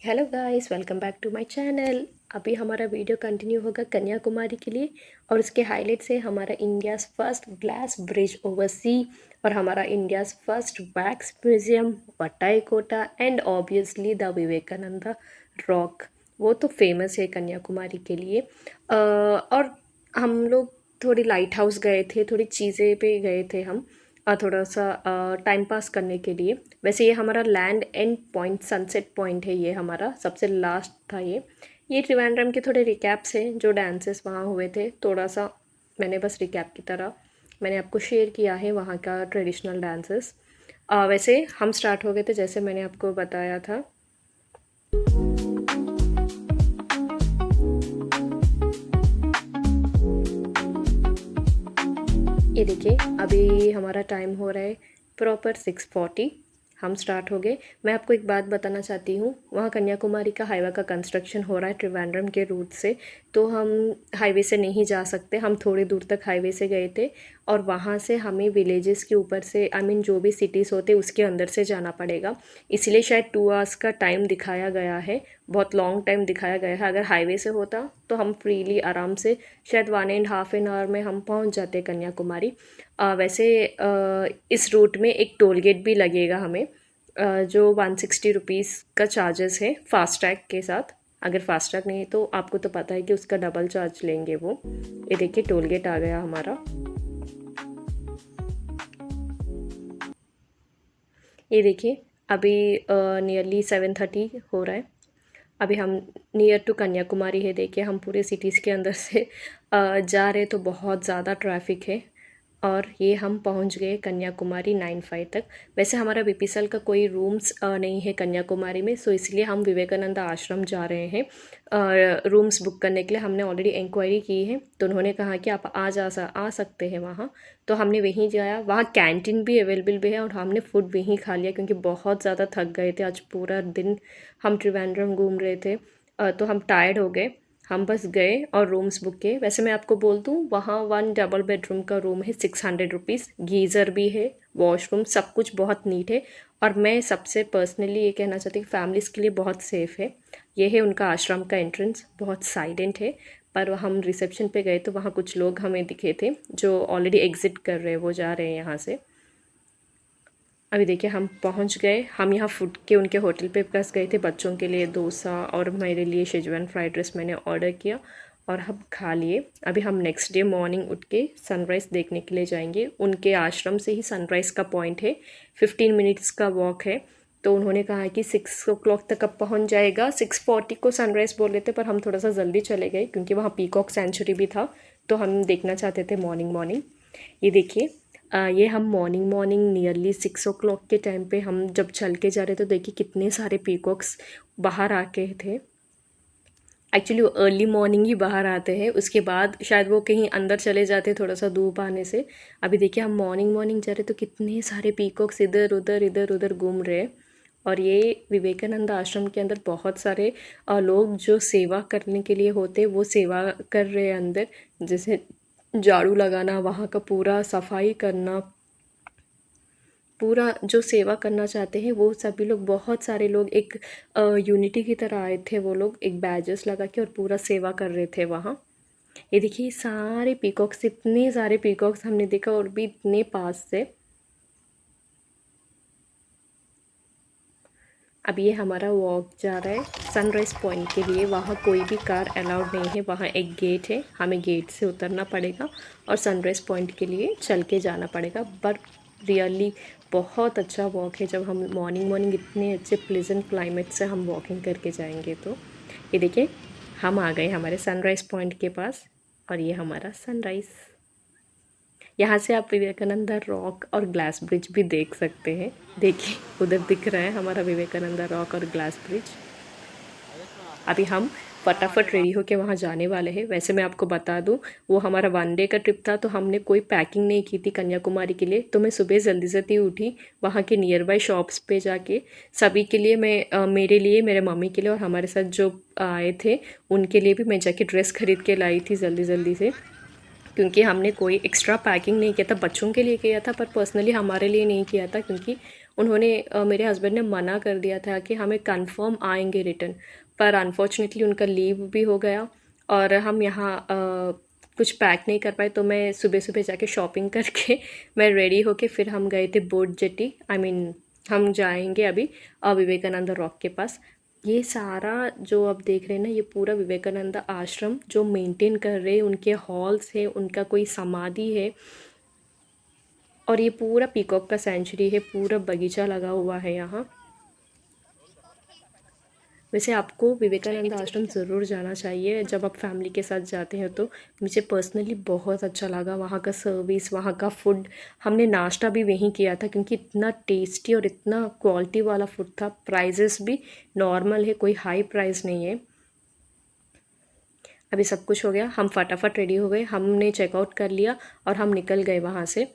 Hello guys, welcome back to my channel. अभी हमारा video continue होगा कन्याकुमारी के लिए और उसके हाइलाइट्स है हमारा India's first glass bridge over sea और हमारा India's first wax museum Vattakottai and obviously the Vivekananda rock. वो तो फेमस है कन्याकुमारी के लिए। और हम लोग थोड़ी लाइट हाउस गए थे, थोड़ी चीज़ें पे गए थे हम थोड़ा सा टाइम पास करने के लिए। वैसे ये हमारा land and point sunset point है, ये हमारा सबसे लास्ट था। ये त्रिवेंद्रम के थोड़े रिकैप्स हैं जो डांसेस वहाँ हुए थे। थोड़ा सा मैंने बस रिकैप की तरह मैंने आपको शेयर किया है वहाँ का ट्रेडिशनल डांसेस। वैसे हम स्टार्ट हो गए थे जैसे मैंने आपको बताया था। ये देखिए अभी हमारा टाइम हो रहा है प्रॉपर 6:40। हम स्टार्ट हो गए। मैं आपको एक बात बताना चाहती हूँ, वहाँ कन्याकुमारी का हाईवे का कंस्ट्रक्शन हो रहा है त्रिवेंद्रम के रूट से, तो हम हाईवे से नहीं जा सकते। हम थोड़ी दूर तक हाईवे से गए थे और वहाँ से हमें विलेजेस के ऊपर से जो भी सिटीज़ होते उसके अंदर से जाना पड़ेगा। इसलिए शायद 2 आवर्स का टाइम दिखाया गया है, बहुत लॉन्ग टाइम दिखाया गया है। अगर हाईवे से होता तो हम फ्रीली आराम से शायद 1.5 आवर में हम पहुँच जाते कन्याकुमारी। वैसे इस रूट में एक टोल गेट भी लगेगा हमें, जो 160 रुपीज़ का चार्जेस है फास्टैग के साथ। अगर फास्टैग नहीं तो आपको तो पता है कि उसका डबल चार्ज लेंगे वो। ये देखिए टोल गेट आ गया हमारा। ये देखिए अभी नियरली 7:30 हो रहा है। अभी हम नियर टू कन्याकुमारी है। देखिए हम पूरे सिटीज़ के अंदर से जा रहे तो बहुत ज़्यादा ट्रैफिक है और ये हम पहुंच गए कन्याकुमारी 9:05 तक। वैसे हमारा बीपीएसएल का कोई रूम्स नहीं है कन्याकुमारी में, सो इसलिए हम विवेकानंदा आश्रम जा रहे हैं रूम्स बुक करने के लिए। हमने ऑलरेडी इंक्वायरी की है तो उन्होंने कहा कि आप आ सकते हैं वहाँ। तो हमने वहीं जाया, वहाँ कैंटीन भी अवेलेबल भी है और हमने फूड वहीं खा लिया क्योंकि बहुत ज़्यादा थक गए थे। आज पूरा दिन हम त्रिवेंद्रम घूम रहे थे तो हम टायर्ड हो गए। हम बस गए और रूम्स बुक किए। वैसे मैं आपको बोल दूँ वहाँ 1 डबल बेडरूम का रूम है 600 रुपीज़, गीज़र भी है, वॉशरूम सब कुछ बहुत नीट है। और मैं सबसे पर्सनली ये कहना चाहती हूँ फैमिलीज़ के लिए बहुत सेफ़ है। ये है उनका आश्रम का एंट्रेंस, बहुत साइलेंट है। पर हम रिसेप्शन पे गए तो वहाँ कुछ लोग हमें दिखे थे जो ऑलरेडी एग्ज़िट कर रहे हैं, वो जा रहे हैं यहाँ से। अभी देखिए हम पहुंच गए। हम यहाँ फूड के उनके होटल पे बस गए थे। बच्चों के लिए डोसा और मेरे लिए शेजवान फ्राइड राइस मैंने ऑर्डर किया और हम खा लिए। अभी हम नेक्स्ट डे मॉर्निंग उठ के सनराइज़ देखने के लिए जाएंगे। उनके आश्रम से ही सनराइज़ का पॉइंट है, 15 मिनट्स का वॉक है। तो उन्होंने कहा कि 6 o'clock तक अब पहुँच जाएगा। 6:40 को सनराइज़ बोल रहे थे पर हम थोड़ा सा जल्दी चले गए क्योंकि वहाँ पीकॉक सेंचुरी भी था तो हम देखना चाहते थे मॉर्निंग मॉर्निंग। ये देखिए ये हम मॉर्निंग मॉर्निंग नियरली 6 o'clock के टाइम पे हम जब चल के जा रहे तो देखिए कितने सारे पीकॉक्स बाहर आके थे। एक्चुअली वो अर्ली मॉर्निंग ही बाहर आते हैं, उसके बाद शायद वो कहीं अंदर चले जाते हैं थोड़ा सा धूप आने से। अभी देखिए हम मॉर्निंग मॉर्निंग जा रहे तो कितने सारे पीकॉक्स इधर उधर घूम रहे हैं। और ये विवेकानंद आश्रम के अंदर बहुत सारे लोग जो सेवा करने के लिए होते वो सेवा कर रहे हैं अंदर, जैसे झाड़ू लगाना, वहाँ का पूरा सफाई करना, पूरा जो सेवा करना चाहते हैं वो सभी लोग, बहुत सारे लोग एक यूनिटी की तरह आए थे। वो लोग एक बैजेस लगा के और पूरा सेवा कर रहे थे वहाँ। ये देखिए सारे पीकॉक्स, इतने सारे पीकॉक्स हमने देखा और भी इतने पास से। अब ये हमारा वॉक जा रहा है सनराइज़ पॉइंट के लिए। वहाँ कोई भी कार अलाउड नहीं है, वहाँ एक गेट है, हमें गेट से उतरना पड़ेगा और सनराइज़ पॉइंट के लिए चल के जाना पड़ेगा। बट रियली बहुत अच्छा वॉक है जब हम मॉर्निंग मॉर्निंग इतने अच्छे प्लेजेंट क्लाइमेट से हम वॉकिंग करके जाएंगे तो। ये देखिए हम आ गए हमारे सनराइज़ पॉइंट के पास और ये हमारा सनराइज़। यहाँ से आप विवेकानंदा रॉक और ग्लास ब्रिज भी देख सकते हैं। देखिए उधर दिख रहा है हमारा विवेकानंदा रॉक और ग्लास ब्रिज। अभी हम फटाफट रेडी होके वहाँ जाने वाले हैं। वैसे मैं आपको बता दूँ वो हमारा 1 डे का ट्रिप था तो हमने कोई पैकिंग नहीं की थी कन्याकुमारी के लिए। तो मैं सुबह जल्दी जल्दी उठी, वहाँ के नियर बाय शॉप्स पे जाके सभी के लिए मैं मेरे लिए, मेरे मम्मी के लिए और हमारे साथ जो आए थे उनके लिए भी मैं जाके ड्रेस खरीद के लाई थी जल्दी जल्दी से, क्योंकि हमने कोई एक्स्ट्रा पैकिंग नहीं किया था। बच्चों के लिए किया था पर पर्सनली हमारे लिए नहीं किया था क्योंकि उन्होंने मेरे हस्बैंड ने मना कर दिया था कि हमें कंफर्म आएंगे रिटर्न, पर अनफॉर्चुनेटली उनका लीव भी हो गया और हम यहाँ कुछ पैक नहीं कर पाए। तो मैं सुबह सुबह जाके शॉपिंग करके मैं रेडी होके फिर हम गए थे बोट जेटी, आई मीन हम जाएंगे अभी विवेकानंद रॉक के पास। ये सारा जो आप देख रहे हैं ना, ये पूरा विवेकानंद आश्रम जो मेंटेन कर रहे हैं, उनके हॉल्स है, उनका कोई समाधि है, और ये पूरा पीकॉक का सेंचुरी है, पूरा बगीचा लगा हुआ है यहाँ। वैसे आपको विवेकानंद आश्रम ज़रूर जाना चाहिए जब आप फैमिली के साथ जाते हैं तो। मुझे पर्सनली बहुत अच्छा लगा वहाँ का सर्विस, वहाँ का फूड। हमने नाश्ता भी वहीं किया था क्योंकि इतना टेस्टी और इतना क्वालिटी वाला फूड था। प्राइजेस भी नॉर्मल है, कोई हाई प्राइस नहीं है। अभी सब कुछ हो गया, हम फटाफट रेडी हो गए, हमने चेकआउट कर लिया और हम निकल गए वहाँ से।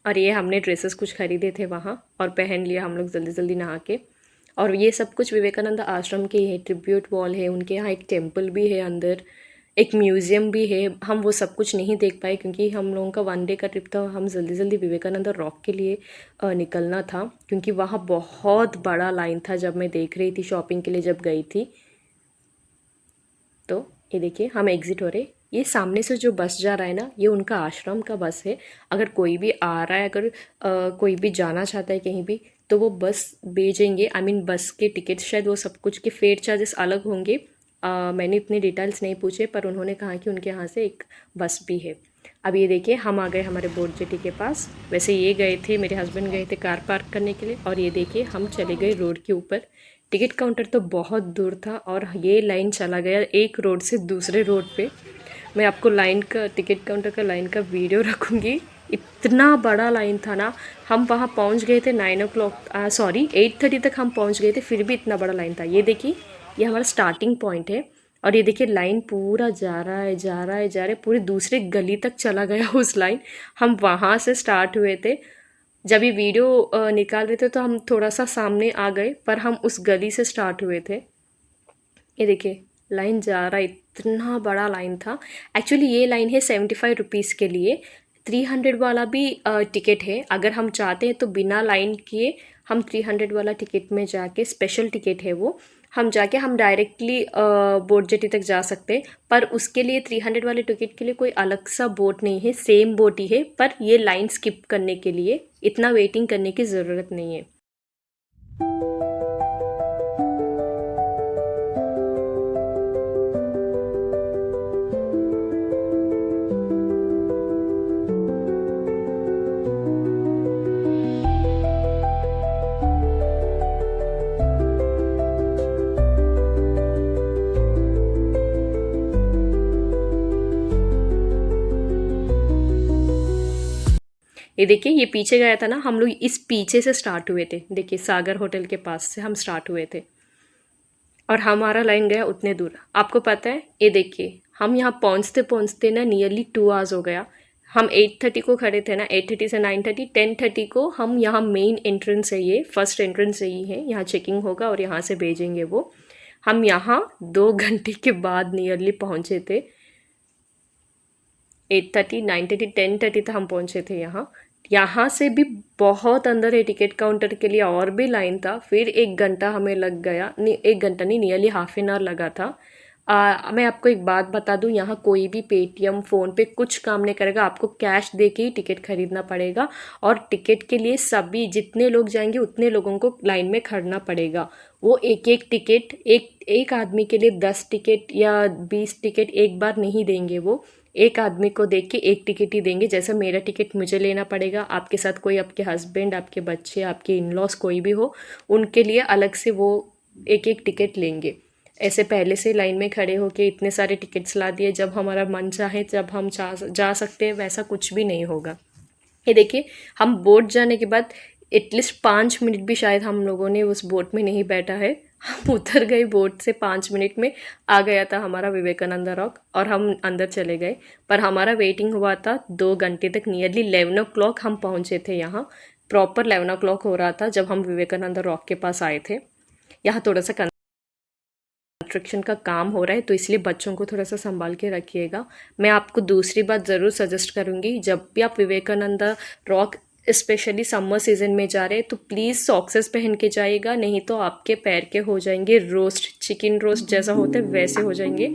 और ये हमने ड्रेसेस कुछ ख़रीदे थे वहाँ और पहन लिया हम लोग जल्दी जल्दी नहा के। और ये सब कुछ विवेकानंद आश्रम के है, ट्रिब्यूट वॉल है, उनके यहाँ एक टेम्पल भी है अंदर, एक म्यूज़ियम भी है। हम वो सब कुछ नहीं देख पाए क्योंकि हम लोगों का 1 डे का ट्रिप था, हम जल्दी जल्दी विवेकानंद रॉक के लिए निकलना था क्योंकि वहाँ बहुत बड़ा लाइन था जब मैं देख रही थी शॉपिंग के लिए जब गई थी। तो ये देखिए हम एग्ज़िट हो रहे। ये सामने से जो बस जा रहा है ना, ये उनका आश्रम का बस है। अगर कोई भी आ रहा है, अगर कोई भी जाना चाहता है कहीं भी, तो वो बस भेजेंगे। आई मीन बस के टिकट शायद वो सब कुछ के फेयर चार्जेस अलग होंगे। मैंने इतनी डिटेल्स नहीं पूछे, पर उन्होंने कहा कि उनके यहाँ से एक बस भी है। अब ये देखिए हम आ गए हमारे बोट जेटी के पास। वैसे ये गए थे, मेरे हस्बैंड गए थे कार पार्क करने के लिए, और ये देखिए हम चले गए रोड के ऊपर। टिकट काउंटर तो बहुत दूर था और ये लाइन चला गया एक रोड से दूसरे रोड पे। मैं आपको लाइन का, टिकट काउंटर का लाइन का वीडियो रखूँगी। इतना बड़ा लाइन था ना। हम वहाँ पहुँच गए थे 9 o'clock, सॉरी 8:30 तक हम पहुँच गए थे, फिर भी इतना बड़ा लाइन था। ये देखिए ये हमारा स्टार्टिंग पॉइंट है और ये देखिए लाइन पूरा जा रहा है जा रहा है जा रहा है, पूरी दूसरे गली तक चला गया उस लाइन। हम वहाँ से स्टार्ट हुए थे। जब ये वीडियो निकाल रहे थे तो हम थोड़ा सा सामने आ गए, पर हम उस गली से स्टार्ट हुए थे। ये देखिए लाइन जा रहा है, इतना बड़ा लाइन था। एक्चुअली ये लाइन है 75 रुपीज़ के लिए। 300 वाला भी टिकट है। अगर हम चाहते हैं तो बिना लाइन किए हम 300 वाला टिकट में जाके, स्पेशल टिकट है वो, हम जाके हम डायरेक्टली बोट जेटी तक जा सकते हैं। पर उसके लिए 300 वाले टिकट के लिए कोई अलग सा बोट नहीं है, सेम बोट ही है, पर ये लाइन स्किप करने के लिए इतना वेटिंग करने की ज़रूरत नहीं है। ये देखिए ये पीछे गया था ना, हम लोग इस पीछे से स्टार्ट हुए थे। देखिए सागर होटल के पास से हम स्टार्ट हुए थे और हमारा लाइन गया उतने दूर। आपको पता है, ये देखिए हम यहाँ पहुँचते पहुँचते ना नियरली 2 आवर्स हो गया। हम 8:30 को खड़े थे ना, 8:30 से 9:30, 10:30 को हम यहाँ मेन एंट्रेंस है, ये फर्स्ट एंट्रेंस यही है, यहाँ चेकिंग होगा और यहाँ से भेजेंगे वो। हम यहाँ 2 घंटे के बाद नियरली पहुँचे थे। 8:30, 9:30, 10:30 तक हम पहुँचे थे यहाँ। यहाँ से भी बहुत अंदर है टिकट काउंटर के लिए, और भी लाइन था। फिर 1 घंटा हमें लग गया, नहीं 1 घंटा नहीं, नियरली हाफ एन आवर लगा था। मैं आपको एक बात बता दूँ, यहाँ कोई भी पेटीएम, फ़ोन पे कुछ काम नहीं करेगा। आपको कैश दे के ही टिकट खरीदना पड़ेगा और टिकट के लिए सभी जितने लोग जाएंगे उतने लोगों को लाइन में खड़ना पड़ेगा। वो एक एक टिकट, एक एक आदमी के लिए 10 टिकट या 20 टिकट एक बार नहीं देंगे। वो एक आदमी को देख के एक टिकट ही देंगे। जैसे मेरा टिकट मुझे लेना पड़ेगा, आपके साथ कोई, आपके हस्बैंड, आपके बच्चे, आपके इन लॉज कोई भी हो, उनके लिए अलग से वो एक एक टिकट लेंगे। ऐसे पहले से लाइन में खड़े होके इतने सारे टिकट्स ला दिए, जब हमारा मन चाहे जब हम जा सकते हैं, वैसा कुछ भी नहीं होगा। ये देखिए हम बोट जाने के बाद एटलीस्ट 5 मिनट भी शायद हम लोगों ने उस बोट में नहीं बैठा है। हम उतर गए बोट से, 5 मिनट में आ गया था हमारा विवेकानंद रॉक और हम अंदर चले गए। पर हमारा वेटिंग हुआ था 2 घंटे तक। नियरली 11 o'clock हम पहुँचे थे यहाँ। प्रॉपर 11 o'clock हो रहा था जब हम विवेकानंद रॉक के पास आए थे। यहाँ थोड़ा सा कंस्ट्रक्शन का काम हो रहा है, तो इसलिए बच्चों को थोड़ा सा संभाल के रखिएगा। मैं आपको दूसरी बात ज़रूर सजेस्ट करूँगी, जब भी आप Vivekananda Rock specially summer season में जा रहे हैं तो प्लीज़ सॉक्सेस पहन के जाइएगा, नहीं तो आपके पैर के हो जाएंगे रोस्ट, चिकन रोस्ट जैसा होता है वैसे हो जाएंगे।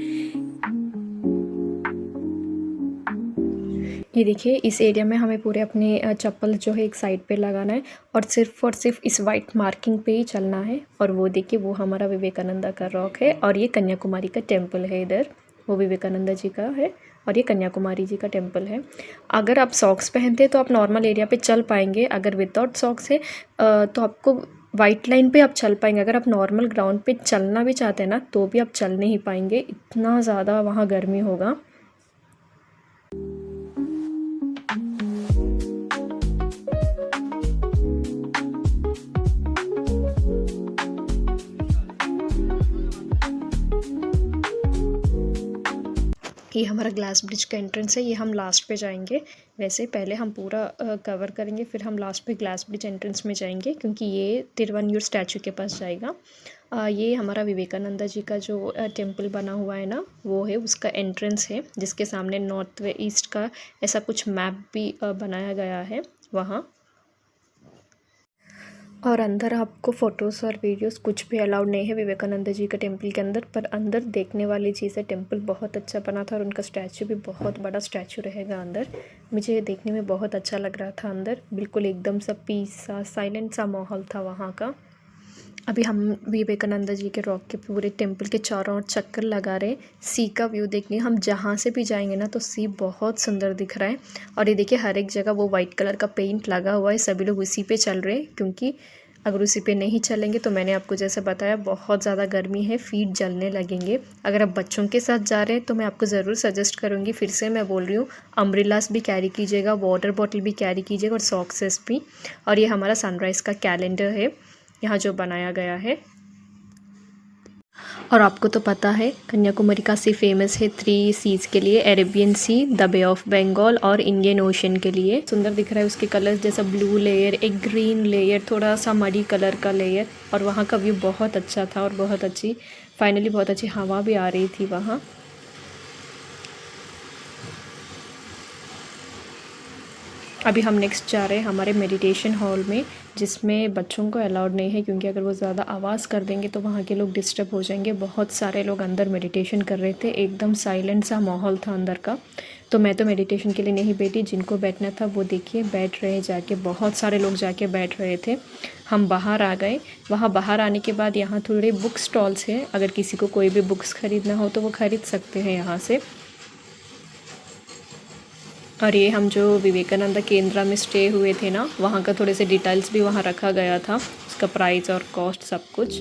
ये देखिए इस एरिया में हमें पूरे अपने चप्पल जो है एक साइड पे लगाना है और सिर्फ इस वाइट मार्किंग पे ही चलना है। और वो देखिए वो हमारा विवेकानंदा का रॉक है और ये कन्याकुमारी का टेम्पल है, इधर वो विवेकानंदा जी का है और ये कन्याकुमारी जी का टेम्पल है। अगर आप सॉक्स पहनते हैं तो आप नॉर्मल एरिया पे चल पाएंगे, अगर विदाउट सॉक्स है तो आपको वाइट लाइन पे आप चल पाएंगे। अगर आप नॉर्मल ग्राउंड पे चलना भी चाहते हैं ना तो भी आप चल नहीं पाएंगे, इतना ज़्यादा वहाँ गर्मी होगा। ये हमारा ग्लास ब्रिज का एंट्रेंस है, ये हम लास्ट पे जाएंगे। वैसे पहले हम पूरा कवर करेंगे, फिर हम लास्ट पे ग्लास ब्रिज एंट्रेंस में जाएंगे क्योंकि ये तिरुवन्यूर स्टैचू के पास जाएगा। ये हमारा विवेकानंदा जी का जो टेम्पल बना हुआ है ना वो है, उसका एंट्रेंस है जिसके सामने नॉर्थ वे ईस्ट का ऐसा कुछ मैप भी बनाया गया है वहाँ। और अंदर आपको फ़ोटोज़ और वीडियोस कुछ भी अलाउड नहीं है विवेकानंद जी के टेम्पल के अंदर, पर अंदर देखने वाली चीज़ है। टेम्पल बहुत अच्छा बना था और उनका स्टैचू भी बहुत बड़ा स्टैचू रहेगा अंदर। मुझे देखने में बहुत अच्छा लग रहा था अंदर, बिल्कुल एकदम सा पीस सा साइलेंट सा माहौल था वहाँ का। अभी हम विवेकानंद जी के रॉक के पूरे टेम्पल के चारों ओर चक्कर लगा रहे। सी का व्यू देखने, हम जहाँ से भी जाएंगे ना तो सी बहुत सुंदर दिख रहा है। और ये देखिए हर एक जगह वो वाइट कलर का पेंट लगा हुआ है, सभी लोग उसी पे चल रहे हैं क्योंकि अगर उसी पे नहीं चलेंगे तो मैंने आपको जैसे बताया बहुत ज़्यादा गर्मी है, फीट जलने लगेंगे। अगर आप बच्चों के साथ जा रहे हैं तो मैं आपको ज़रूर सजेस्ट करूँगी, फिर से मैं बोल रही हूँ, अम्ब्रेलास भी कैरी कीजिएगा, वाटर बॉटल भी कैरी कीजिएगा और सॉक्सेस भी। और ये हमारा सनराइज़ का कैलेंडर है यहाँ जो बनाया गया है। और आपको तो पता है कन्याकुमारी काफ़ी फेमस है 3 सीज़ के लिए, Arabian Sea, the Bay of Bengal और इंडियन ओशन के लिए। सुंदर दिख रहा है उसके कलर्स, जैसा ब्लू लेयर, एक ग्रीन लेयर, थोड़ा सा मडी कलर का लेयर। और वहाँ का व्यू बहुत अच्छा था और बहुत अच्छी फाइनली बहुत अच्छी हवा भी आ रही थी वहाँ। अभी हम नेक्स्ट जा रहे हैं हमारे मेडिटेशन हॉल में, जिसमें बच्चों को अलाउड नहीं है क्योंकि अगर वो ज़्यादा आवाज़ कर देंगे तो वहाँ के लोग डिस्टर्ब हो जाएंगे। बहुत सारे लोग अंदर मेडिटेशन कर रहे थे, एकदम साइलेंट सा माहौल था अंदर का। तो मैं तो मेडिटेशन के लिए नहीं बैठी, जिनको बैठना था वो देखिए बैठ रहे जाके, बहुत सारे लोग जाके बैठ रहे थे। हम बाहर आ गए, वहाँ बाहर आने के बाद यहाँ थोड़े बुक स्टॉल्स हैं, अगर किसी को कोई भी बुक्स ख़रीदना हो तो वो ख़रीद सकते हैं यहाँ से। और ये हम जो विवेकानंद केंद्र में स्टे हुए थे ना, वहाँ का थोड़े से डिटेल्स भी वहाँ रखा गया था, उसका प्राइस और कॉस्ट सब कुछ।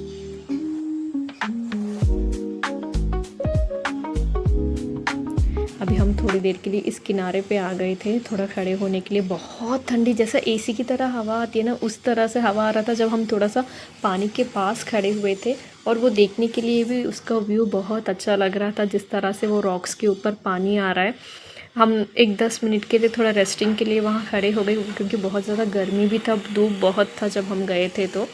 अभी हम थोड़ी देर के लिए इस किनारे पे आ गए थे, थोड़ा खड़े होने के लिए। बहुत ठंडी, जैसा एसी की तरह हवा आती है ना उस तरह से हवा आ रहा था जब हम थोड़ा सा पानी के पास खड़े हुए थे। और वो देखने के लिए भी उसका व्यू बहुत अच्छा लग रहा था, जिस तरह से वो रॉक्स के ऊपर पानी आ रहा है। हम एक 10 मिनट के लिए थोड़ा रेस्टिंग के लिए वहाँ खड़े हो गए क्योंकि बहुत ज़्यादा गर्मी भी था, धूप बहुत था जब हम गए थे। तो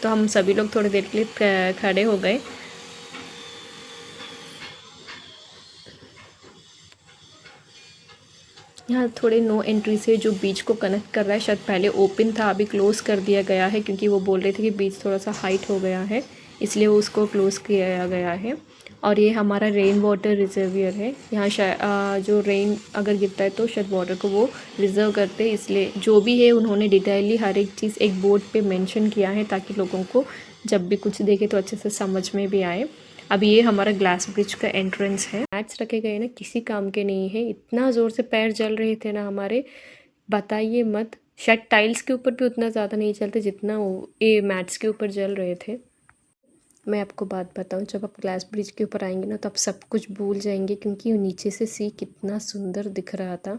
हम सभी लोग थोड़ी देर के लिए खड़े हो गए। यहाँ थोड़े नो एंट्री से जो बीच को कनेक्ट कर रहा है, शायद पहले ओपन था अभी क्लोज़ कर दिया गया है क्योंकि वो बोल रहे थे कि बीच थोड़ा सा हाइट हो गया है, इसलिए वो उसको क्लोज़ किया गया है। और ये हमारा रेन वाटर रिजर्वियर है, यहाँ शायद जो रेन अगर गिरता है तो शायद वाटर को वो रिज़र्व करते हैं, इसलिए जो भी है उन्होंने डिटेयली हर एक चीज़ एक बोर्ड पे मेंशन किया है ताकि लोगों को जब भी कुछ देखे तो अच्छे से समझ में भी आए। अब ये हमारा ग्लास ब्रिज का एंट्रेंस है। मैट्स रखे गए ना किसी काम के नहीं है, इतना ज़ोर से पैर जल रहे थे ना हमारे, बताइए मत। शायद टाइल्स के ऊपर भी उतना ज़्यादा नहीं चलते जितना ये मैट्स के ऊपर जल रहे थे। मैं आपको बात बताऊं, जब आप ग्लास ब्रिज के ऊपर आएंगे ना तो आप सब कुछ भूल जाएंगे क्योंकि नीचे से सी कितना सुंदर दिख रहा था।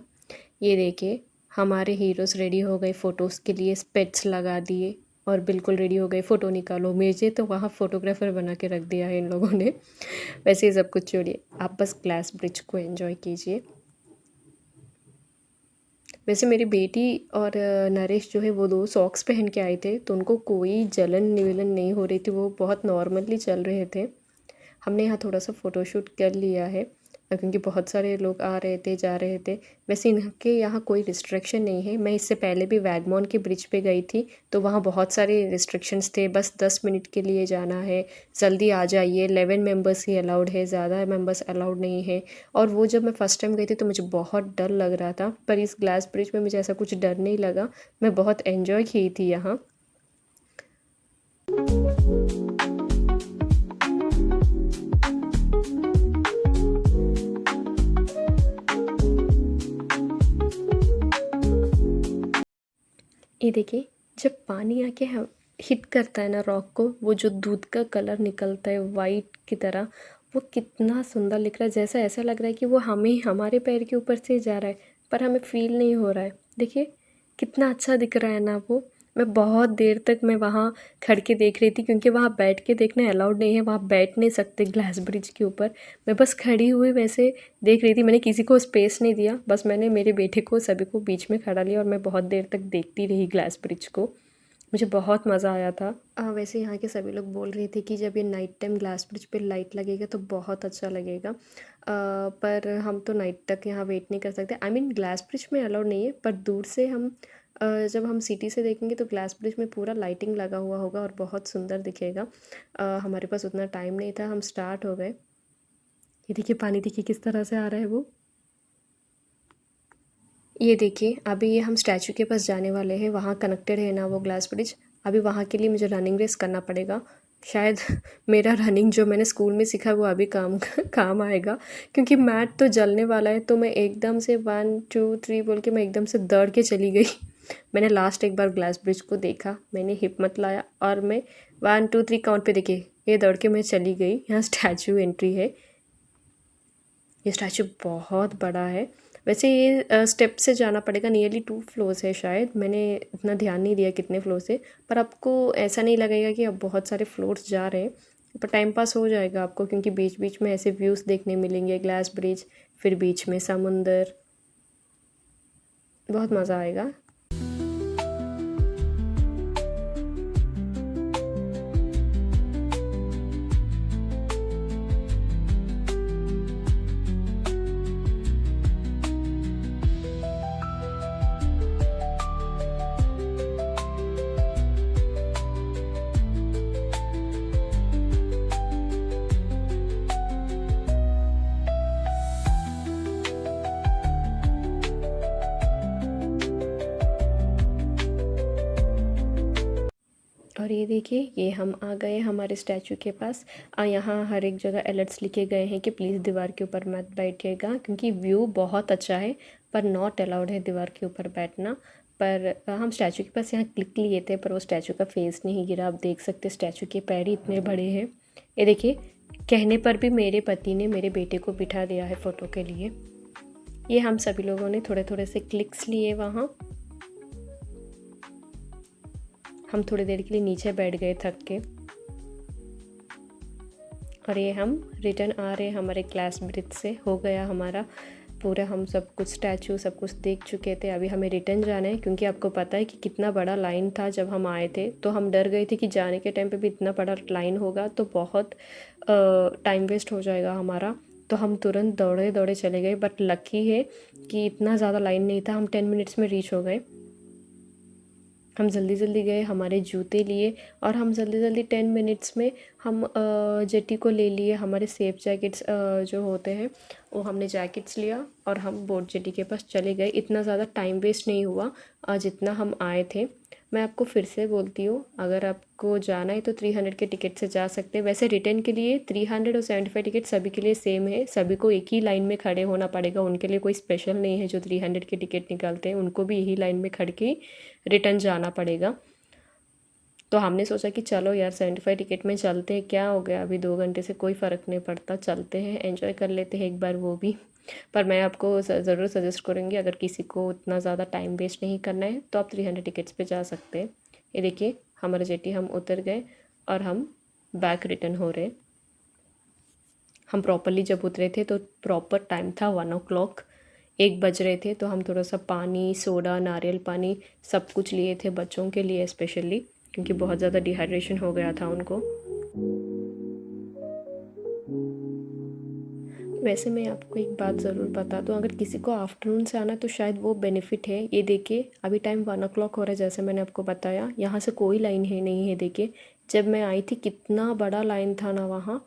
ये देखिए हमारे हीरोज़ रेडी हो गए फ़ोटोज़ के लिए, स्पेट्स लगा दिए और बिल्कुल रेडी हो गए, फ़ोटो निकालो। मुझे तो वहाँ फ़ोटोग्राफ़र बना के रख दिया है इन लोगों ने। वैसे ही सब कुछ छोड़िए, आप बस ग्लास ब्रिज को एंजॉय कीजिए। वैसे मेरी बेटी और नरेश जो है वो 2 सॉक्स पहन के आए थे तो उनको कोई जलन निवलन नहीं हो रही थी, वो बहुत नॉर्मली चल रहे थे। हमने यहाँ थोड़ा सा फ़ोटोशूट कर लिया है। क्योंकि बहुत सारे लोग आ रहे थे जा रहे थे। वैसे इनके यहाँ कोई रिस्ट्रिक्शन नहीं है। मैं इससे पहले भी वैगमॉन के ब्रिज पे गई थी, तो वहाँ बहुत सारे रिस्ट्रिक्शंस थे। बस 10 मिनट के लिए जाना है, जल्दी आ जाइए, 11 मेंबर्स ही अलाउड है, ज़्यादा मेंबर्स अलाउड नहीं है। और वो जब मैं फ़र्स्ट टाइम गई थी तो मुझे बहुत डर लग रहा था, पर इस ग्लास ब्रिज में मुझे ऐसा कुछ डर नहीं लगा। मैं बहुत एन्जॉय की थी यहाँ। ये देखिए, जब पानी आके हम हिट करता है ना रॉक को, वो जो दूध का कलर निकलता है वाइट की तरह, वो कितना सुंदर दिख रहा है। जैसा ऐसा लग रहा है कि वो हमें हमारे पैर के ऊपर से जा रहा है, पर हमें फील नहीं हो रहा है। देखिए कितना अच्छा दिख रहा है ना वो। मैं बहुत देर तक मैं वहाँ खड़ के देख रही थी, क्योंकि वहाँ बैठ के देखना अलाउड नहीं है, वहाँ बैठ नहीं सकते ग्लास ब्रिज के ऊपर। मैं बस खड़ी हुई वैसे देख रही थी, मैंने किसी को स्पेस नहीं दिया, बस मैंने मेरे बेटे को सभी को बीच में खड़ा लिया और मैं बहुत देर तक देखती रही ग्लास ब्रिज को। मुझे बहुत मज़ा आया था। वैसे यहाँ के सभी लोग बोल रहे थे कि जब ये नाइट टाइम ग्लास ब्रिज पे लाइट लगेगा तो बहुत अच्छा लगेगा। पर हम तो नाइट तक यहाँ वेट नहीं कर सकते। आई मीन ग्लास ब्रिज में अलाउड नहीं है, पर दूर से हम जब हम सिटी से देखेंगे तो ग्लास ब्रिज में पूरा लाइटिंग लगा हुआ होगा और बहुत सुंदर दिखेगा। हमारे पास उतना टाइम नहीं था, हम स्टार्ट हो गए। ये देखिए पानी देखिए किस तरह से आ रहा है वो। ये देखिए अभी ये हम स्टैचू के पास जाने वाले हैं, वहाँ कनेक्टेड है ना वो ग्लास ब्रिज। अभी वहाँ के लिए मुझे रनिंग रेस करना पड़ेगा। शायद मेरा रनिंग जो मैंने स्कूल में सीखा वो अभी काम काम आएगा, क्योंकि मैट तो जलने वाला है। तो मैं एकदम से 1 2 3 बोल के मैं एकदम से दौड़ के चली गई। मैंने लास्ट एक बार ग्लास ब्रिज को देखा, मैंने हिम्मत लाया और मैं 1 2 3 काउंट पे देखिए ये दौड़ के मैं चली गई। यहाँ स्टैचू एंट्री है। ये स्टैचू बहुत बड़ा है। वैसे ये स्टेप से जाना पड़ेगा, नियरली 2 फ्लोर्स है शायद। मैंने इतना ध्यान नहीं दिया कितने फ्लोर्स है, पर आपको ऐसा नहीं लगेगा कि अब बहुत सारे फ्लोर्स जा रहे हैं। पर टाइम पास हो जाएगा आपको, क्योंकि बीच बीच में ऐसे व्यूज़ देखने मिलेंगे, ग्लास ब्रिज, फिर बीच में समुंदर, बहुत मज़ा आएगा। और ये देखिए ये हम आ गए हमारे स्टैचू के पास। यहाँ हर एक जगह अलर्ट्स लिखे गए हैं कि प्लीज़ दीवार के ऊपर मत बैठिएगा, क्योंकि व्यू बहुत अच्छा है, पर नॉट अलाउड है दीवार के ऊपर बैठना। पर हम स्टैचू के पास यहाँ क्लिक लिए थे, पर वो स्टैचू का फेस नहीं गिरा। आप देख सकते स्टैचू के पैर ही इतने बड़े हैं। ये देखिए, कहने पर भी मेरे पति ने मेरे बेटे को बिठा दिया है फ़ोटो के लिए। ये हम सभी लोगों ने थोड़े थोड़े से क्लिक्स लिए वहाँ। हम थोड़ी देर के लिए नीचे बैठ गए थक के, और ये हम रिटर्न आ रहे हैं हमारे ग्लास ब्रिज से। हो गया हमारा पूरा, हम सब कुछ स्टैचू सब कुछ देख चुके थे। अभी हमें रिटर्न जाना है, क्योंकि आपको पता है कि कितना बड़ा लाइन था जब हम आए थे। तो हम डर गए थे कि जाने के टाइम पे भी इतना बड़ा लाइन होगा तो बहुत टाइम वेस्ट हो जाएगा हमारा। तो हम तुरंत दौड़े दौड़े चले गए, बट लकी है कि इतना ज़्यादा लाइन नहीं था, हम 10 मिनट्स में रीच हो गए। हम जल्दी जल्दी गए, हमारे जूते लिए, और हम जल्दी जल्दी 10 मिनट्स में हम जेटी को ले लिए। हमारे सेफ जैकेट्स जो होते हैं वो हमने जैकेट्स लिया और हम बोट जेटी के पास चले गए। इतना ज़्यादा टाइम वेस्ट नहीं हुआ जितना हम आए थे। मैं आपको फिर से बोलती हूँ, अगर आपको जाना है तो 300 के टिकट से जा सकते हैं। वैसे रिटर्न के लिए 300 और 75 टिकट सभी के लिए सेम है, सभी को एक ही लाइन में खड़े होना पड़ेगा। उनके लिए कोई स्पेशल नहीं है जो 300 के टिकट निकालते हैं, उनको भी यही लाइन में खड़ के रिटर्न जाना पड़ेगा। तो हमने सोचा कि चलो यार 75 टिकट में चलते हैं, क्या हो गया, अभी 2 घंटे से कोई फ़र्क नहीं पड़ता, चलते हैं एंजॉय कर लेते हैं एक बार वो भी। पर मैं आपको ज़रूर सजेस्ट करूँगी, अगर किसी को उतना ज़्यादा टाइम वेस्ट नहीं करना है तो आप 300 टिकट्स पे जा सकते हैं। ये देखिए हमारा जेटी, हम उतर गए और हम बैक रिटर्न हो रहे। हम प्रॉपरली जब उतरे थे तो प्रॉपर टाइम था 1 o'clock, 1 बज रहे थे। तो हम थोड़ा सा पानी, सोडा, नारियल पानी सब कुछ लिए थे बच्चों के लिए स्पेशली, क्योंकि बहुत ज़्यादा डिहाइड्रेशन हो गया था उनको। वैसे मैं आपको एक बात ज़रूर बता दूँ, अगर किसी को आफ्टरनून से आना तो शायद वो बेनिफिट है। ये देखिए अभी टाइम 1 o'clock हो रहा है, जैसे मैंने आपको बताया यहाँ से कोई लाइन है नहीं है। देखिए जब मैं आई थी कितना बड़ा लाइन था ना वहाँ,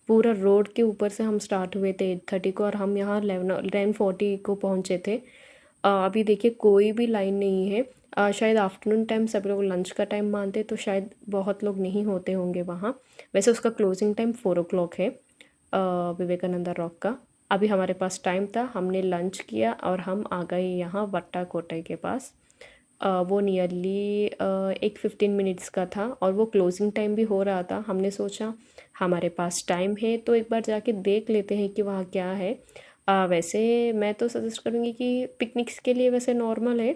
पूरा रोड के ऊपर से हम स्टार्ट हुए थे 8:30 को और हम यहाँ 11:40 को पहुँचे थे। अभी देखिए कोई भी लाइन नहीं है। शायद आफ्टरनून टाइम सब लोग लंच का टाइम मानते, तो शायद बहुत लोग नहीं होते होंगे वहाँ। वैसे उसका क्लोजिंग टाइम 4 o'clock है विवेकानंदा रॉक का। अभी हमारे पास टाइम था, हमने लंच किया और हम आ गए यहाँ वट्टा कोटाई के पास। वो नियरली एक 15 मिनट्स का था और वो क्लोजिंग टाइम भी हो रहा था। हमने सोचा हमारे पास टाइम है तो एक बार जाके देख लेते हैं कि वहाँ क्या है। वैसे मैं तो सजेस्ट करूँगी कि पिकनिक्स के लिए वैसे नॉर्मल है,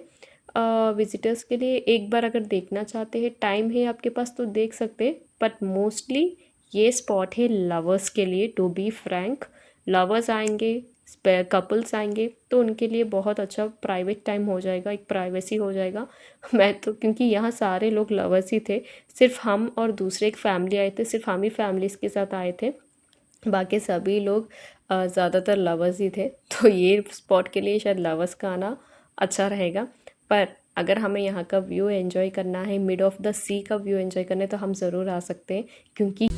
विजिटर्स के लिए एक बार अगर देखना चाहते हैं, टाइम है आपके पास तो देख सकते हैं। बट मोस्टली ये स्पॉट है लवर्स के लिए, टू बी फ्रैंक। लवर्स आएंगे, कपल्स आएंगे तो उनके लिए बहुत अच्छा प्राइवेट टाइम हो जाएगा, एक प्राइवेसी हो जाएगा। मैं तो क्योंकि यहाँ सारे लोग लवर्स ही थे, सिर्फ हम और दूसरे एक फैमिली आए थे, सिर्फ हम ही फैमिलीज़ के साथ आए थे, बाकी सभी लोग ज़्यादातर लवर्स ही थे। तो ये स्पॉट के लिए शायद लवर्स का आना अच्छा रहेगा। पर अगर हमें यहाँ का व्यू एंजॉय करना है, मिड ऑफ द सी का व्यू एंजॉय करना है, तो हम ज़रूर आ सकते हैं क्योंकि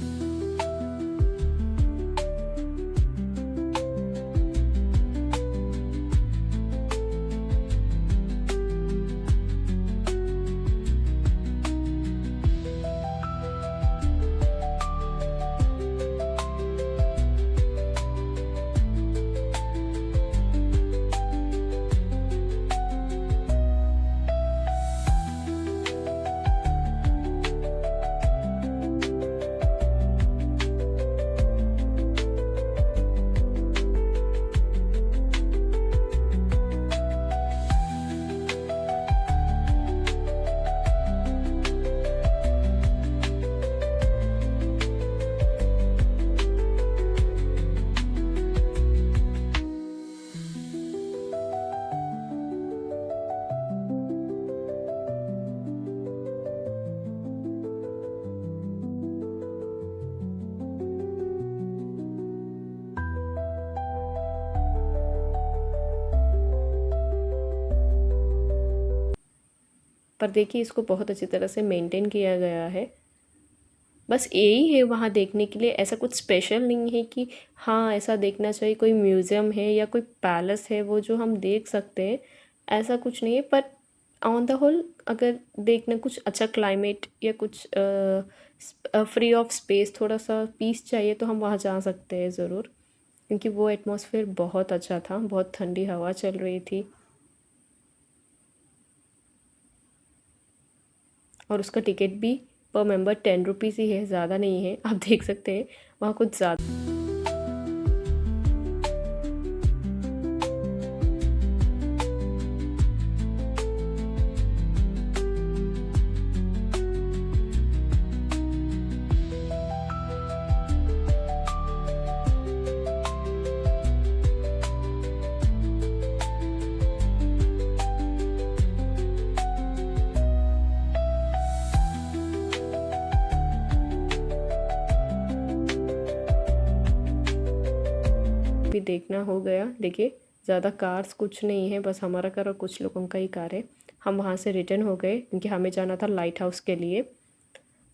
पर देखिए इसको बहुत अच्छी तरह से मेंटेन किया गया है। बस यही है वहाँ देखने के लिए, ऐसा कुछ स्पेशल नहीं है कि हाँ ऐसा देखना चाहिए, कोई म्यूज़ियम है या कोई पैलेस है वो जो हम देख सकते हैं, ऐसा कुछ नहीं है। पर ऑन द होल अगर देखना कुछ अच्छा क्लाइमेट या कुछ फ्री ऑफ स्पेस, थोड़ा सा पीस चाहिए तो हम वहाँ जा सकते हैं ज़रूर, क्योंकि वो एटमॉस्फेयर बहुत अच्छा था, बहुत ठंडी हवा चल रही थी और उसका टिकट भी पर मेंबर 10 रुपीज़ ही है, ज़्यादा नहीं है। आप देख सकते हैं वहाँ कुछ ज़्यादा भी देखना हो गया। देखिए ज़्यादा कार्स कुछ नहीं है, बस हमारा कार और कुछ लोगों का ही कार है। हम वहाँ से रिटर्न हो गए क्योंकि हमें जाना था लाइट हाउस के लिए।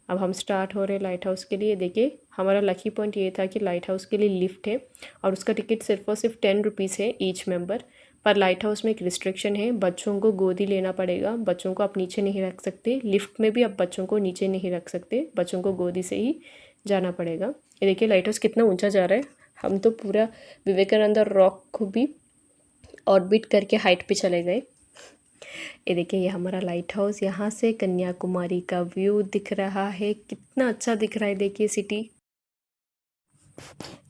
अब हम स्टार्ट हो रहे हैं लाइट हाउस के लिए। देखिए हमारा लकी पॉइंट ये था कि लाइट हाउस के लिए लिफ्ट है और उसका टिकट सिर्फ और सिर्फ 10 रुपीज़ है ईच मेंबर। पर लाइट हाउस में एक रिस्ट्रिक्शन है, बच्चों को गोदी लेना पड़ेगा, बच्चों को आप नीचे नहीं रख सकते, लिफ्ट में भी आप बच्चों को नीचे नहीं रख सकते, बच्चों को गोदी से ही जाना पड़ेगा। ये देखिए लाइट हाउस कितना ऊंचा जा रहा है, हम तो पूरा विवेकानंद रॉक को भी ऑर्बिट करके हाइट पे चले गए। ये देखिए ये हमारा लाइट हाउस, यहाँ से कन्याकुमारी का व्यू दिख रहा है, कितना अच्छा दिख रहा है। देखिए सिटी,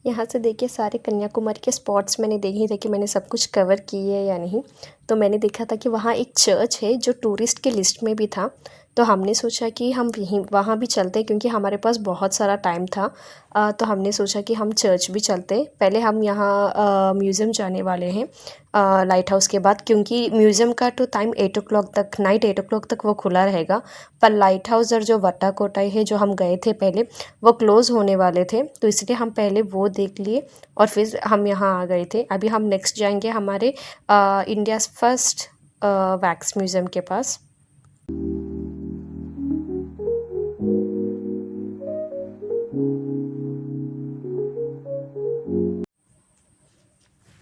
यहाँ से देखिए सारे कन्याकुमारी के स्पॉट्स मैंने देखे थे कि मैंने सब कुछ कवर की है या नहीं। तो मैंने देखा था कि वहाँ एक चर्च है जो टूरिस्ट के लिस्ट में भी था, तो हमने सोचा कि हम यहीं वहाँ भी चलते क्योंकि हमारे पास बहुत सारा टाइम था। तो हमने सोचा कि हम चर्च भी चलते। पहले हम यहाँ म्यूज़ियम जाने वाले हैं लाइट हाउस के बाद, क्योंकि म्यूज़ियम का तो टाइम 8 o'clock तक, नाइट 8 o'clock तक वो खुला रहेगा। पर लाइट हाउस और जो वट्टा कोटाई है जो हम गए थे पहले, वो क्लोज़ होने वाले थे, तो इसलिए हम पहले वो देख लिए और फिर हम यहाँ आ गए थे। अभी हम नेक्स्ट जाएंगे हमारे इंडियाज़ फर्स्ट वैक्स म्यूज़ियम के पास।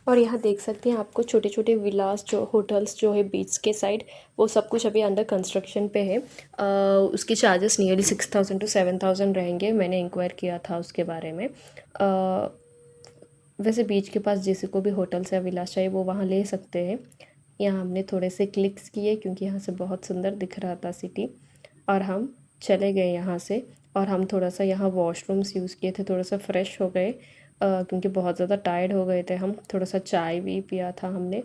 और यहाँ देख सकते हैं आपको छोटे छोटे विलास जो होटल्स जो है बीच के साइड, वो सब कुछ अभी अंडर कंस्ट्रक्शन पे है। उसकी चार्जेस नियरली 6,000 to 7,000 रहेंगे। मैंने इंक्वायर किया था उसके बारे में। वैसे बीच के पास जिसी को भी होटल्स या विलास चाहिए वो वहाँ ले सकते हैं। यहाँ हमने थोड़े से क्लिक्स किए क्योंकि यहाँ से बहुत सुंदर दिख रहा था सिटी, और हम चले गए यहाँ से। और हम थोड़ा सा यहाँ वॉशरूम्स यूज़ किए थे, थोड़ा सा फ्रेश हो गए क्योंकि बहुत ज़्यादा टायर्ड हो गए थे हम। थोड़ा सा चाय भी पिया था हमने।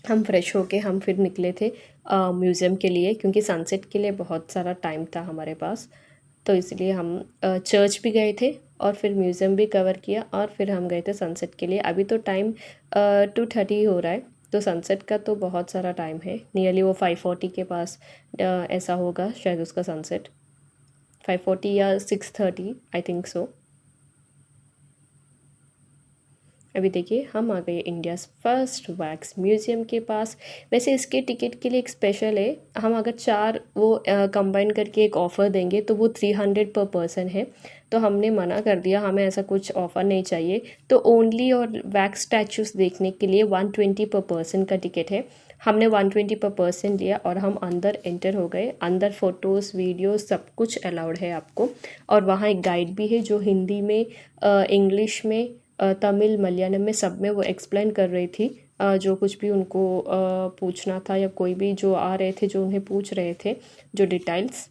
हम फ्रेश होके हम फिर निकले थे म्यूज़ियम के लिए, क्योंकि सनसेट के लिए बहुत सारा टाइम था हमारे पास। तो इसलिए हम चर्च भी गए थे और फिर म्यूज़ियम भी कवर किया और फिर हम गए थे सनसेट के लिए। अभी तो टाइम 2:30 हो रहा है, तो सनसेट का तो बहुत सारा टाइम है। नियरली वो 5:40 के पास ऐसा होगा शायद उसका सनसेट, 5:40 या 6:30 आई थिंक सो। अभी देखिए हम आ गए इंडियाज़ फर्स्ट वैक्स म्यूज़ियम के पास। वैसे इसके टिकट के लिए एक स्पेशल है, हम अगर 4 वो कंबाइन करके एक ऑफ़र देंगे तो वो 300 पर पर्सन है। तो हमने मना कर दिया, हमें ऐसा कुछ ऑफ़र नहीं चाहिए। तो ओनली और वैक्स स्टैचूज़ देखने के लिए 120 पर पर्सन का टिकट है। हमने 120 पर पर्सन लिया और हम अंदर एंटर हो गए। अंदर फ़ोटोज़ वीडियोज़ सब कुछ अलाउड है आपको। और वहाँ एक गाइड भी है जो हिंदी में, इंग्लिश में, तमिल, मलयालम में सब में वो एक्सप्लेन कर रही थी जो कुछ भी उनको पूछना था, या कोई भी जो आ रहे थे जो उन्हें पूछ रहे थे जो डिटेल्स।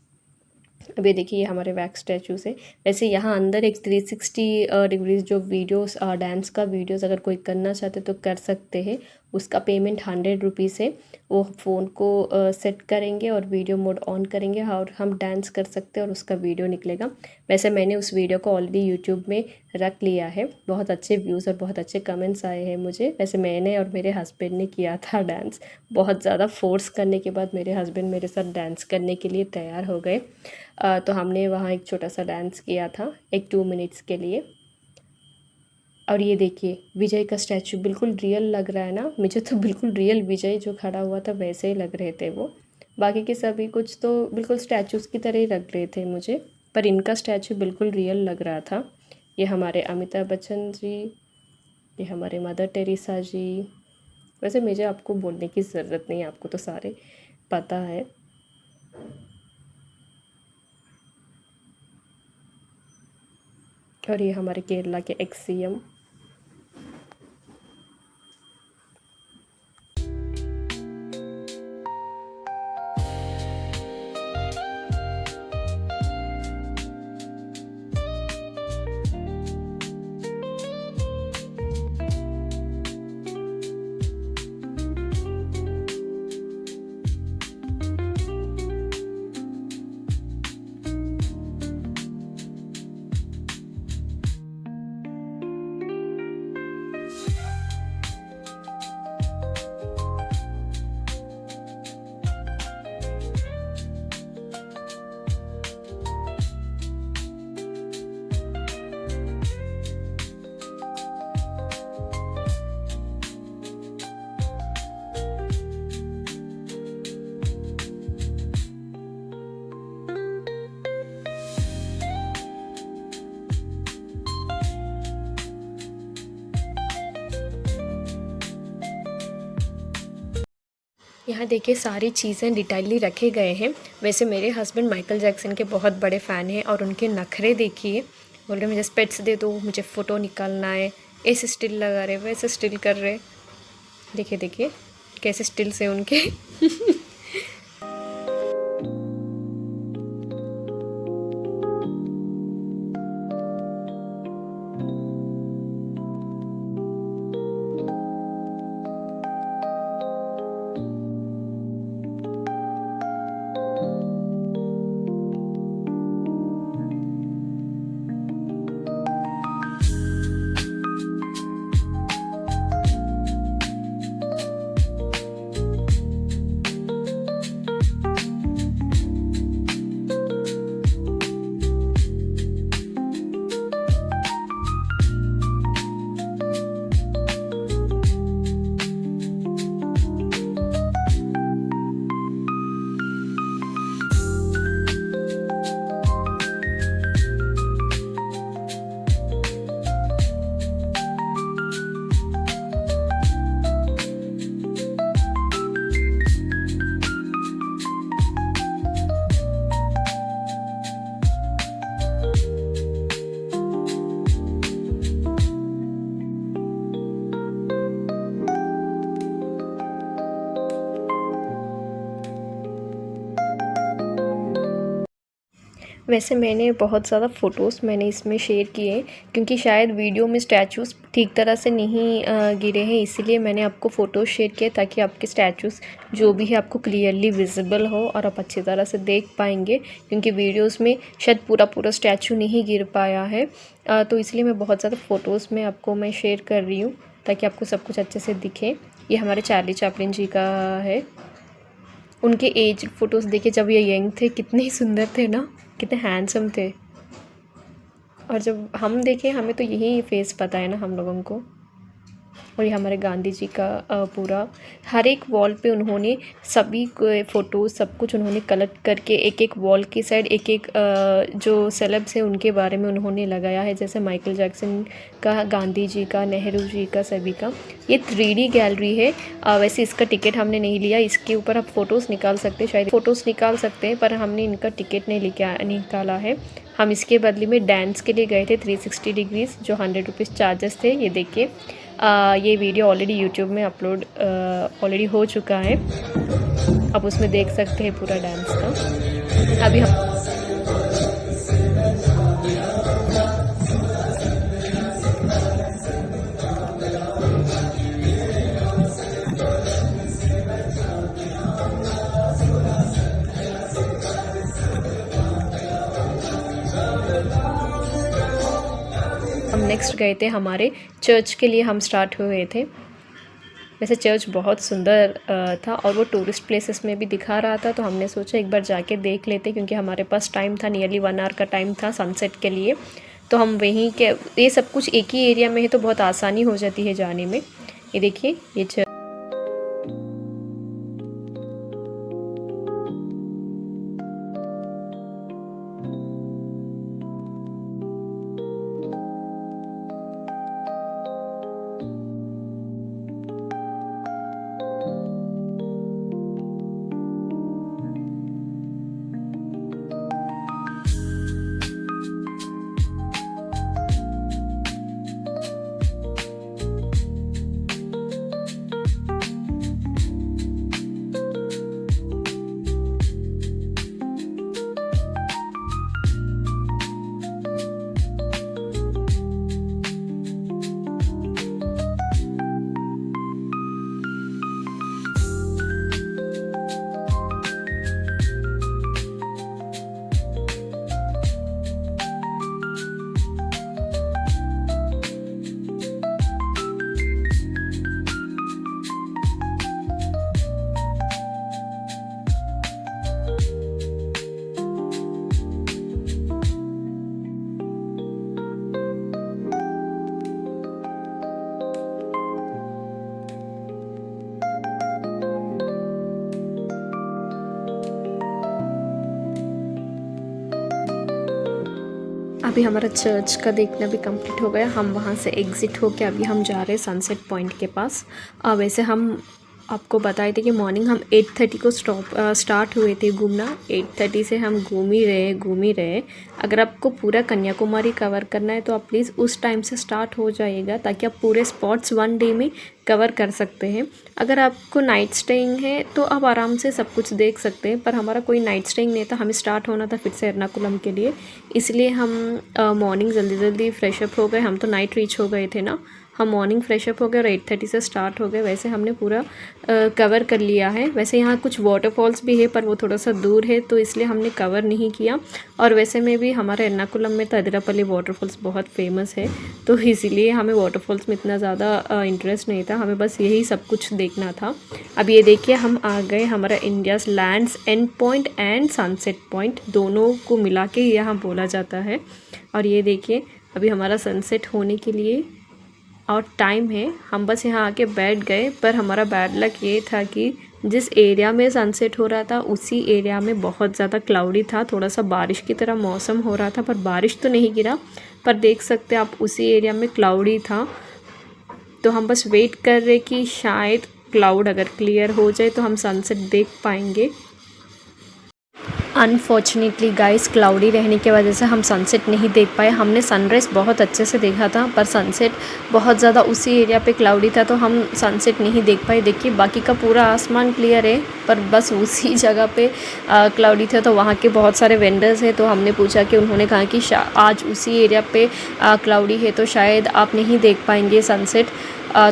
अभी देखिए ये हमारे वैक्स स्टैचूज़ है। वैसे यहाँ अंदर एक 360 डिग्रीज जो वीडियोस, डांस का वीडियोस अगर कोई करना चाहते तो कर सकते हैं। उसका पेमेंट 100 रुपीज़ है। वो फ़ोन को सेट करेंगे और वीडियो मोड ऑन करेंगे और हम डांस कर सकते हैं और उसका वीडियो निकलेगा। वैसे मैंने उस वीडियो को ऑलरेडी यूट्यूब में रख लिया है। बहुत अच्छे व्यूज़ और बहुत अच्छे कमेंट्स आए हैं मुझे। वैसे मैंने और मेरे हस्बैंड ने किया था डांस। बहुत ज़्यादा फोर्स करने के बाद मेरे हस्बैंड मेरे साथ डांस करने के लिए तैयार हो गए। तो हमने वहाँ एक छोटा सा डांस किया था एक 2 मिनट्स के लिए। और ये देखिए विजय का स्टैचू बिल्कुल रियल लग रहा है ना। मुझे तो बिल्कुल रियल विजय जो खड़ा हुआ था वैसे ही लग रहे थे वो। बाकी के सभी कुछ तो बिल्कुल स्टैचूज़ की तरह ही लग रहे थे मुझे, पर इनका स्टैचू बिल्कुल रियल लग रहा था। ये हमारे अमिताभ बच्चन जी, ये हमारे मदर टेरेसा जी। वैसे मुझे आपको बोलने की ज़रूरत नहीं है, आपको तो सारे पता है। और ये हमारे केरला के एक्स CM। यहाँ देखिए सारी चीज़ें डिटेलली रखे गए हैं। वैसे मेरे हस्बैंड माइकल जैक्सन के बहुत बड़े फ़ैन हैं और उनके नखरे देखिए। बोल रहे मुझे स्पेट्स दे दो, मुझे फ़ोटो निकालना है, ऐसे स्टिल लगा रहे वैसे स्टिल कर रहे। देखिए देखिए कैसे स्टिल्स हैं उनके। वैसे मैंने बहुत ज़्यादा फ़ोटोज़ मैंने इसमें शेयर किए क्योंकि शायद वीडियो में स्टैचूज़ ठीक तरह से नहीं गिरे हैं, इसीलिए मैंने आपको फ़ोटोज़ शेयर किए ताकि आपके स्टैचूज़ जो भी है आपको क्लियरली विजिबल हो और आप अच्छी तरह से देख पाएंगे, क्योंकि वीडियोस में शायद पूरा स्टैचू नहीं गिर पाया है। तो इसलिए मैं बहुत ज़्यादा फ़ोटोज़ में आपको मैं शेयर कर रही हूँ ताकि आपको सब कुछ अच्छे से दिखे। ये हमारे चार्ली चैपलिन जी का है। उनके एज फ़ोटोज़ देखिए, जब ये यंग थे कितने सुंदर थे ना, कितने हैंडसम थे। और जब हम देखें हमें तो यही फेस पता है ना हम लोगों को। और ये हमारे गांधी जी का पूरा हर एक वॉल पे उन्होंने सभी फ़ोटोज़ सब कुछ उन्होंने कलेक्ट करके एक एक वॉल की साइड एक एक जो सेलेब्स हैं उनके बारे में उन्होंने लगाया है, जैसे माइकल जैक्सन का, गांधी जी का, नेहरू जी का, सभी का। ये 3D गैलरी है। वैसे इसका टिकट हमने नहीं लिया, इसके ऊपर आप फ़ोटोज़ निकाल सकते हैं, शायद फ़ोटोज़ निकाल सकते हैं, पर हमने इनका टिकट नहीं निकाला है। हम इसके बदले में डांस के लिए गए थे 360 डिग्रीज़, जो 100 रुपीज़ चार्जेस थे। ये देखिए, ये वीडियो ऑलरेडी यूट्यूब में अपलोड ऑलरेडी हो चुका है, आप उसमें देख सकते हैं पूरा डांस का। अभी हम नेक्स्ट गए थे हमारे चर्च के लिए, हम स्टार्ट हुए थे। वैसे चर्च बहुत सुंदर था और वो टूरिस्ट प्लेसेस में भी दिखा रहा था, तो हमने सोचा एक बार जाके देख लेते, क्योंकि हमारे पास टाइम था, नियरली 1 आवर का टाइम था सनसेट के लिए। तो हम वहीं के, ये सब कुछ एक ही एरिया में है तो बहुत आसानी हो जाती है जाने में। ये देखिए, ये चर्च। अभी हमारा चर्च का देखना भी कंप्लीट हो गया। हम वहाँ से एग्ज़िट होके अभी हम जा रहे हैं सनसेट पॉइंट के पास। वैसे हम आपको बताए थे कि मॉर्निंग हम 8:30 को स्टार्ट हुए थे घूमना। 8:30 से हम घूम ही रहे। अगर आपको पूरा कन्याकुमारी कवर करना है तो आप प्लीज़ उस टाइम से स्टार्ट हो जाइएगा, ताकि आप पूरे स्पॉट्स 1 डे में कवर कर सकते हैं। अगर आपको नाइट स्टेइंग है तो आप आराम से सब कुछ देख सकते हैं, पर हमारा कोई नाइट स्टेइंग नहीं था, हमें स्टार्ट होना था फिर से एर्नाकुलम के लिए, इसलिए हम मॉर्निंग जल्दी फ्रेशअप हो गए। हम तो नाइट रीच हो गए थे ना, हम मॉर्निंग फ्रेशअप हो गए और 8:30 से स्टार्ट हो गए। वैसे हमने पूरा कवर कर लिया है। वैसे यहाँ कुछ वाटरफॉल्स भी है, पर वो थोड़ा सा दूर है तो इसलिए हमने कवर नहीं किया। और वैसे में भी हमारे एर्नाकुलम में तिरुपति वाटरफॉल्स बहुत फेमस है, तो इसीलिए हमें वाटरफॉल्स में इतना ज़्यादा इंटरेस्ट नहीं था, हमें बस यही सब कुछ देखना था। अब ये देखिए, हम आ गए हमारा India's lands and point and sunset point, दोनों को मिला के यहाँ बोला जाता है। और ये देखिए, अभी हमारा सनसेट होने के लिए और टाइम है। हम बस यहाँ आके बैठ गए, पर हमारा बैड लक ये था कि जिस एरिया में सनसेट हो रहा था उसी एरिया में बहुत ज़्यादा क्लाउडी था, थोड़ा सा बारिश की तरह मौसम हो रहा था, पर बारिश तो नहीं गिरा, पर देख सकते हैं आप उसी एरिया में क्लाउडी था। तो हम बस वेट कर रहे कि शायद क्लाउड अगर क्लियर हो जाए तो हम सनसेट देख पाएंगे। अनफॉर्चुनेटली गाइस क्लाउडी रहने की वजह से हम सनसेट नहीं देख पाए। हमने सनराइज़ बहुत अच्छे से देखा था, पर सनसेट बहुत ज़्यादा उसी एरिया पे क्लाउडी था, तो हम सनसेट नहीं देख पाए। देखिए बाकी का पूरा आसमान क्लियर है, पर बस उसी जगह पे क्लाउडी था। तो वहाँ के बहुत सारे वेंडर्स हैं, तो हमने पूछा कि उन्होंने कहा कि आज उसी एरिया पे क्लाउडी है, तो शायद आप नहीं देख पाएंगे सनसेट।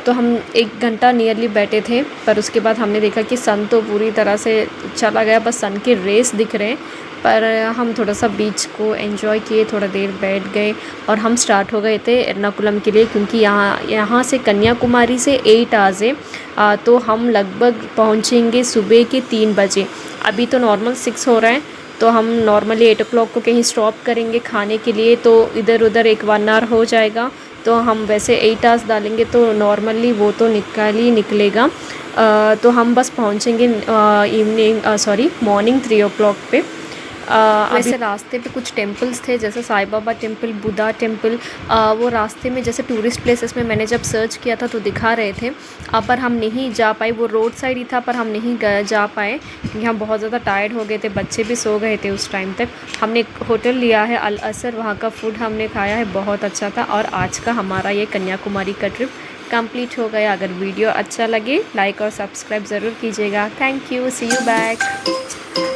तो हम 1 घंटा नियरली बैठे थे, पर उसके बाद हमने देखा कि सन तो पूरी तरह से चला गया, बस सन के रेस दिख रहे हैं। पर हम थोड़ा सा बीच को एंजॉय किए, थोड़ा देर बैठ गए और हम स्टार्ट हो गए थे एर्नाकुलम के लिए, क्योंकि यहाँ से कन्याकुमारी से 8 आवर्स है। तो हम लगभग पहुँचेंगे सुबह के 3 बजे। अभी तो नॉर्मल 6 हो रहा है, तो हम नॉर्मली 8 o'clock को कहीं स्टॉप करेंगे खाने के लिए, तो इधर उधर 1 आवर हो जाएगा। तो हम वैसे 8 आवर्स डालेंगे तो नॉर्मली वो तो निकलेगा। तो हम बस पहुँचेंगे मॉर्निंग 3 o'clock पे। वैसे रास्ते पे कुछ टेम्पल्स थे, जैसे साईं बाबा टेम्पल, बुद्धा टेम्पल। वो रास्ते में जैसे टूरिस्ट प्लेसेस में मैंने जब सर्च किया था तो दिखा रहे थे, पर हम नहीं जा पाए। वो रोड साइड ही था, पर हम नहीं जा पाए क्योंकि हम बहुत ज़्यादा टायर्ड हो गए थे, बच्चे भी सो गए थे उस टाइम तक। हमने एक होटल लिया है अल असर, वहाँ का फूड हमने खाया है, बहुत अच्छा था। और आज का हमारा ये कन्याकुमारी का ट्रिप कंप्लीट हो गया। अगर वीडियो अच्छा लगे लाइक और सब्सक्राइब ज़रूर कीजिएगा। Thank you, see you back.